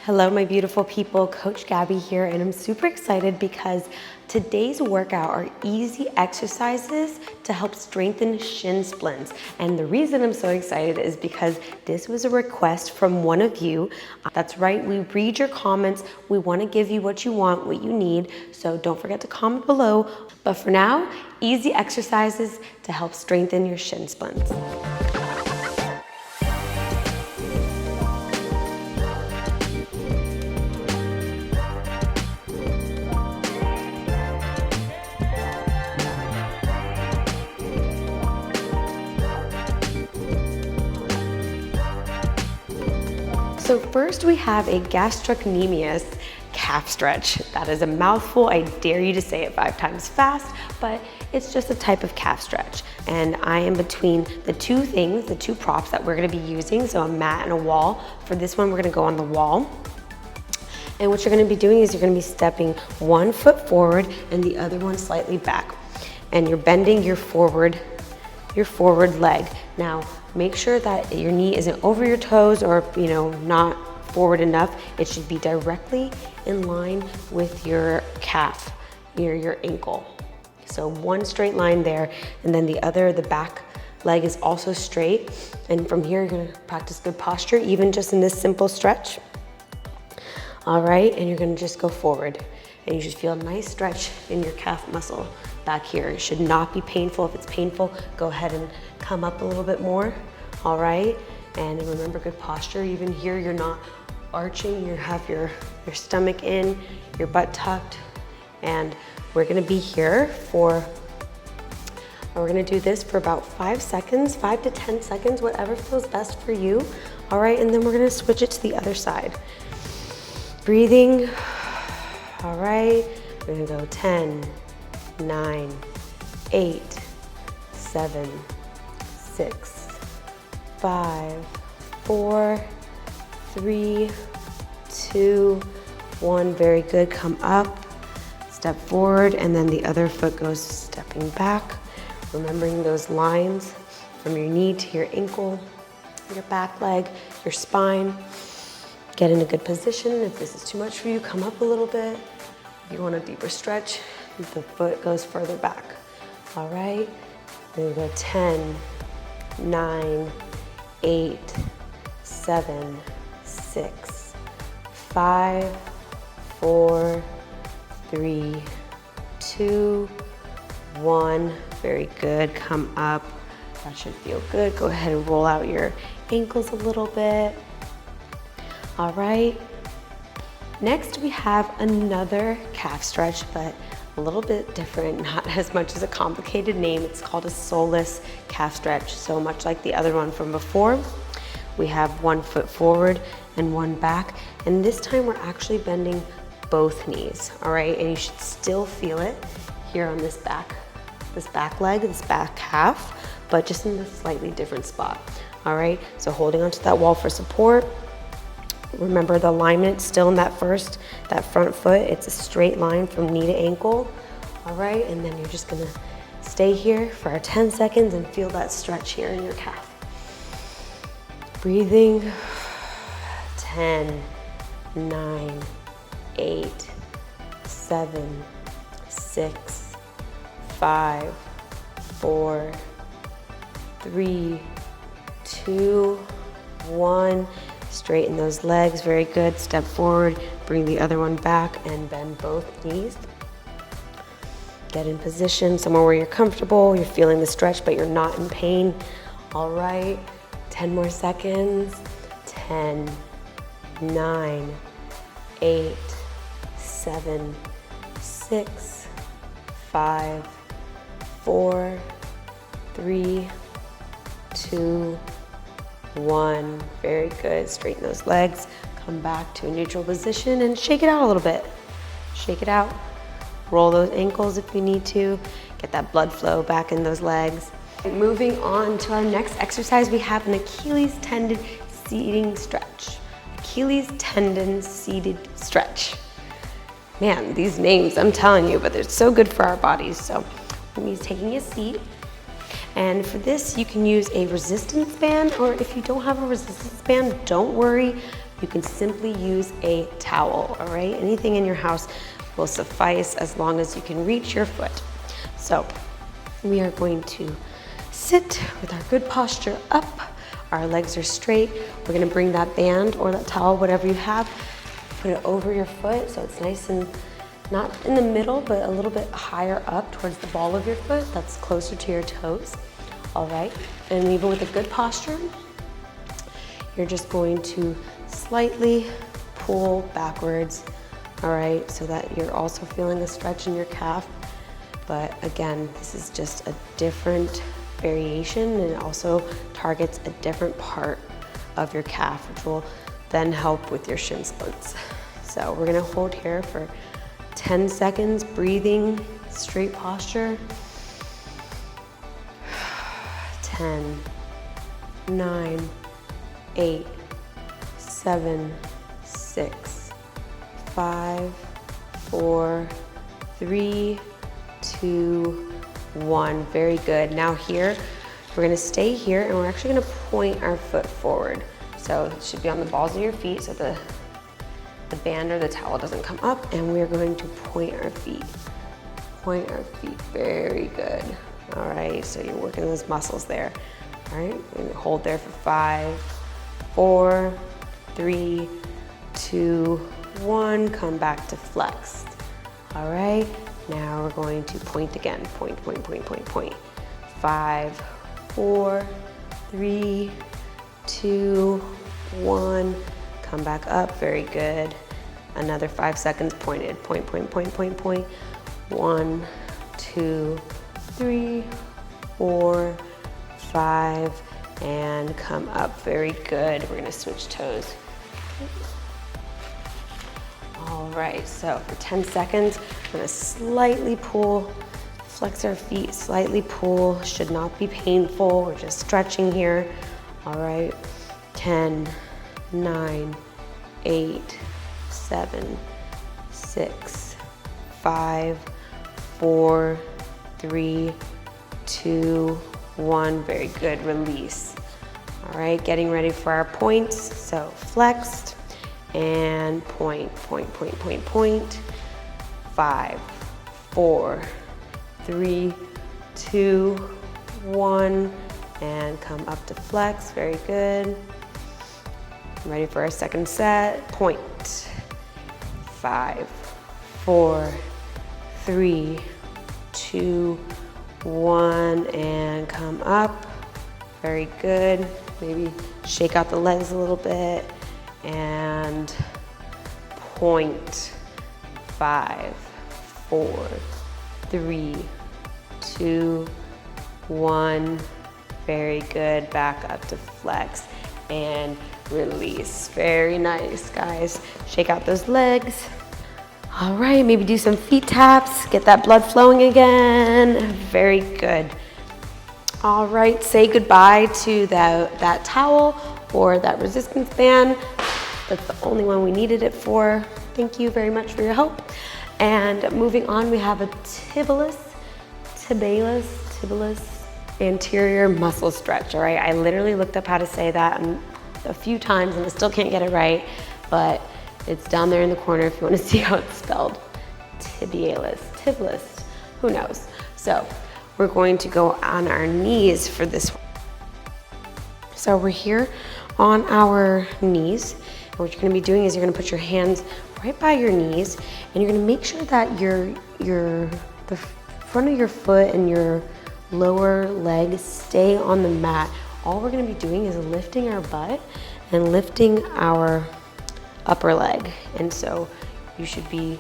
Hello, my beautiful people. Coach Gabby here, and I'm super excited because today's workout are easy exercises to help strengthen shin splints. And the reason I'm so excited is because this was a request from one of you. That's right, we read your comments. We want to give you what you want, what you need. So don't forget to comment below. But for now, easy exercises to help strengthen your shin splints. So first we have a gastrocnemius calf stretch. That is a mouthful. I dare you to say it 5 times fast, but it's just a type of calf stretch. And I am between the two things, the two props that we're gonna be using, so a mat and a wall. For this one, we're gonna go on the wall. And what you're gonna be doing is you're gonna be stepping one foot forward and the other one slightly back. And you're bending your forward leg. Now, make sure that your knee isn't over your toes or, not forward enough. It should be directly in line with your calf, your ankle. So one straight line there, and then the back leg is also straight. And from here, you're gonna practice good posture, even just in this simple stretch. All right, and you're gonna just go forward. And you should feel a nice stretch in your calf muscle back here. It should not be painful. If it's painful, go ahead and come up a little bit more, all right? And remember, good posture. Even here, you're not arching. You have your stomach in, your butt tucked. And we're gonna be here we're gonna do this for about 5 seconds, 5 to 10 seconds, whatever feels best for you, all right? And then we're gonna switch it to the other side. Breathing. All right, we're gonna go 10, 9, 8, 7, 6, 5, 4, 3, 2, 1. Very good. Come up, step forward, and then the other foot goes stepping back. Remembering those lines from your knee to your ankle, your back leg, your spine. Get in a good position. If this is too much for you, come up a little bit. If you want a deeper stretch, the foot goes further back. All right, then we go 10, 9, 8, 7, 6, 5, 4, 3, 2, 1. Very good, come up. That should feel good. Go ahead and roll out your ankles a little bit. All right, next we have another calf stretch, but a little bit different, not as much as a complicated name. It's called a soleus calf stretch. So much like the other one from before, we have one foot forward and one back. And this time we're actually bending both knees, all right? And you should still feel it here on this back leg, this back calf, but just in a slightly different spot, all right? So holding onto that wall for support. Remember the alignment still in that front foot. It's a straight line from knee to ankle. All right, and then you're just gonna stay here for our 10 seconds and feel that stretch here in your calf. Breathing, 10, 9, 8, 7, 6, 5, 4, 3, 2, 1. Straighten those legs, very good. Step forward, bring the other one back and bend both knees. Get in position somewhere where you're comfortable, you're feeling the stretch, but you're not in pain. All right, 10 more seconds. 10, 9, 8, 7, 6, 5, 4, 3, 2, 1. Very good. Straighten those legs. Come back to a neutral position and shake it out a little bit. Shake it out. Roll those ankles if you need to. Get that blood flow back in those legs. Moving on to our next exercise, we have an Achilles tendon seating stretch. Achilles tendon seated stretch. Man, these names, I'm telling you, but they're so good for our bodies. So that means taking a seat. And for this, you can use a resistance band, or if you don't have a resistance band, don't worry. you can simply use a towel, all right? Anything in your house will suffice as long as you can reach your foot. So we are going to sit with our good posture up. Our legs are straight. We're gonna bring that band or that towel, whatever you have, put it over your foot so it's nice and not in the middle, but a little bit higher up towards the ball of your foot. That's closer to your toes. All right, and even with a good posture, you're just going to slightly pull backwards, all right, so that you're also feeling a stretch in your calf. But again, this is just a different variation, and it also targets a different part of your calf, which will then help with your shin splints. So we're gonna hold here for 10 seconds, breathing, straight posture. 10, 9, 8, 7, 6, 5, 4, 3, 2, 1. Very good. Now here, we're gonna stay here and we're actually gonna point our foot forward. So it should be on the balls of your feet so the band or the towel doesn't come up, and we're going to point our feet. Point our feet, very good. All right, so you're working those muscles there. All right, we're gonna hold there for 5, 4, 3, 2, 1. Come back to flexed. All right, now we're going to point again. Point, point, point, point, point. 5, 4, 3, 2, 1. Come back up, very good. Another 5 seconds pointed. Point, point, point, point, point. 1, 2, 3, 4, 5, and come up, very good. We're gonna switch toes. All right, so for 10 seconds, we're gonna slightly pull, flex our feet, slightly pull. Should not be painful, we're just stretching here. All right, 10, 9, 8, 7, 6, 5, 4, 3, 2, 1. Very good, release. All right, getting ready for our points. So flexed and point, point, point, point, point. 5, 4, 3, 2, 1, and come up to flex, very good. Ready for our second set, point. 5, 4, 3, 2, 1, and come up. Very good. Maybe shake out the legs a little bit and point. 5, 4, 3, 2, 1. Very good. Back up to flex and release. Very nice, guys. Shake out those legs. All right, maybe do some feet taps, get that blood flowing again. Very good. All right, say goodbye to that towel or that resistance band. That's the only one we needed it for. Thank you very much for your help. And moving on, we have a tibialis anterior muscle stretch, all right? I literally looked up how to say that a few times and I still can't get it right, but it's down there in the corner if you want to see how it's spelled. Tibialis, who knows? So we're going to go on our knees for this one. So we're here on our knees. And what you're going to be doing is you're going to put your hands right by your knees and you're going to make sure that the front of your foot and your lower leg stay on the mat. All we're going to be doing is lifting our butt and lifting our upper leg. And so you should be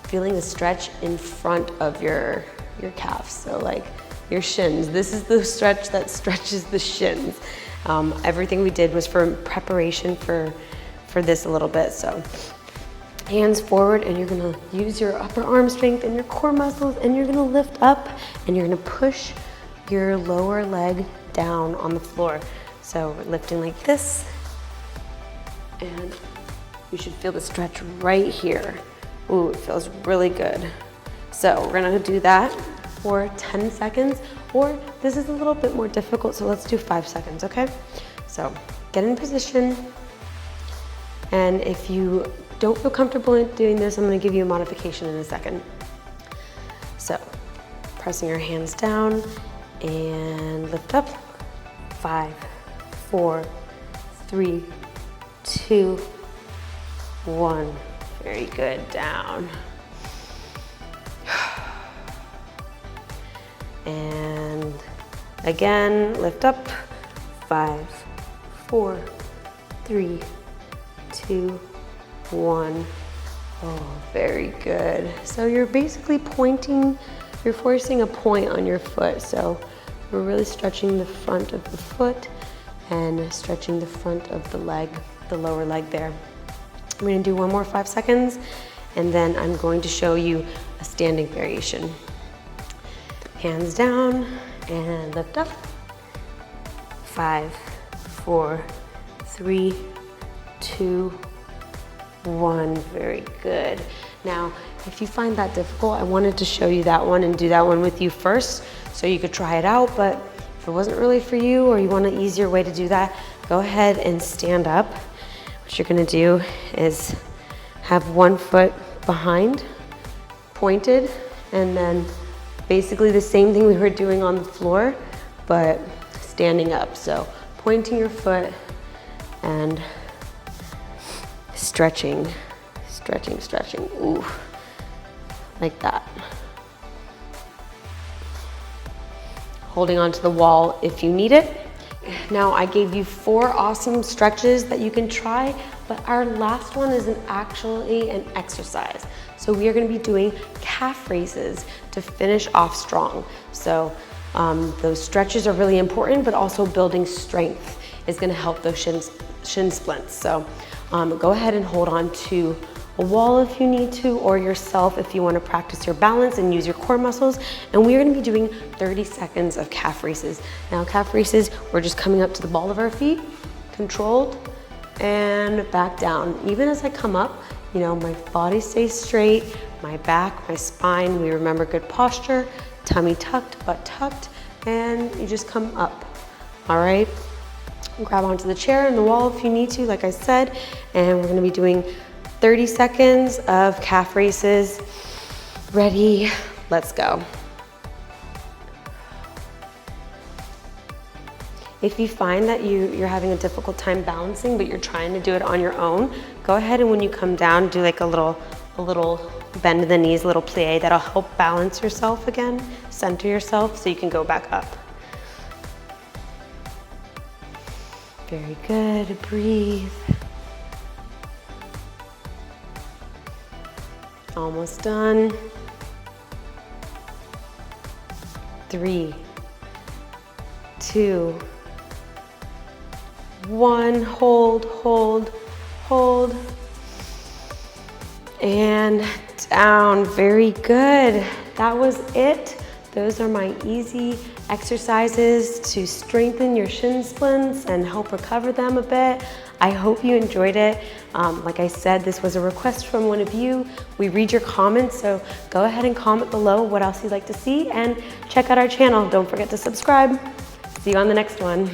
feeling the stretch in front of your calves. So like your shins. This is the stretch that stretches the shins. Everything we did was for preparation for this a little bit. So hands forward and you're gonna use your upper arm strength and your core muscles and you're gonna lift up and you're gonna push your lower leg down on the floor. So we're lifting like this and you should feel the stretch right here. Ooh, it feels really good. So we're gonna do that for 10 seconds, or this is a little bit more difficult, so let's do 5 seconds, okay? So get in position, And if you don't feel comfortable doing this, I'm gonna give you a modification in a second. So, pressing your hands down and lift up. 5, 4, 3, 2, 1. Very good, down. And again, lift up. 5, 4, 3, 2, 1. Oh, very good. So you're basically pointing, you're forcing a point on your foot. So we're really stretching the front of the foot and stretching the front of the leg, the lower leg there. I'm gonna do one more 5 seconds, and then I'm going to show you a standing variation. Hands down and lift up. 5, 4, 3, 2, 1. Very good. Now, if you find that difficult, I wanted to show you that one and do that one with you first so you could try it out, but if it wasn't really for you or you want an easier way to do that, go ahead and stand up. What you're gonna do is have one foot behind, pointed, and then basically the same thing we were doing on the floor, but standing up. So pointing your foot and stretching, stretching, stretching. Ooh, like that. Holding onto the wall if you need it. Now I gave you 4 awesome stretches that you can try, but our last one is actually an exercise. So we are gonna be doing calf raises to finish off strong. So those stretches are really important, but also building strength is gonna help those shin splints. So go ahead and hold on to a wall if you need to, or yourself if you want to practice your balance and use your core muscles. And we're going to be doing 30 seconds of calf raises. Now calf raises, we're just coming up to the ball of our feet, controlled, and back down. Even as I come up, you know, my body stays straight, my back, my spine, we remember good posture, tummy tucked, butt tucked, and you just come up, all right? Grab onto the chair and the wall if you need to, like I said, and we're gonna be doing 30 seconds of calf raises. Ready, let's go. If you find that you're having a difficult time balancing, but you're trying to do it on your own, go ahead and when you come down, do like a little bend in the knees, a little plie. That'll help balance yourself again, center yourself so you can go back up. Very good, breathe. Almost done. 3, 2, 1, hold, hold, hold, and down. Very good. That was it. Those are my easy exercises to strengthen your shin splints and help recover them a bit. I hope you enjoyed it. Like I said, this was a request from one of you. We read your comments, so go ahead and comment below what else you'd like to see and check out our channel. Don't forget to subscribe. See you on the next one.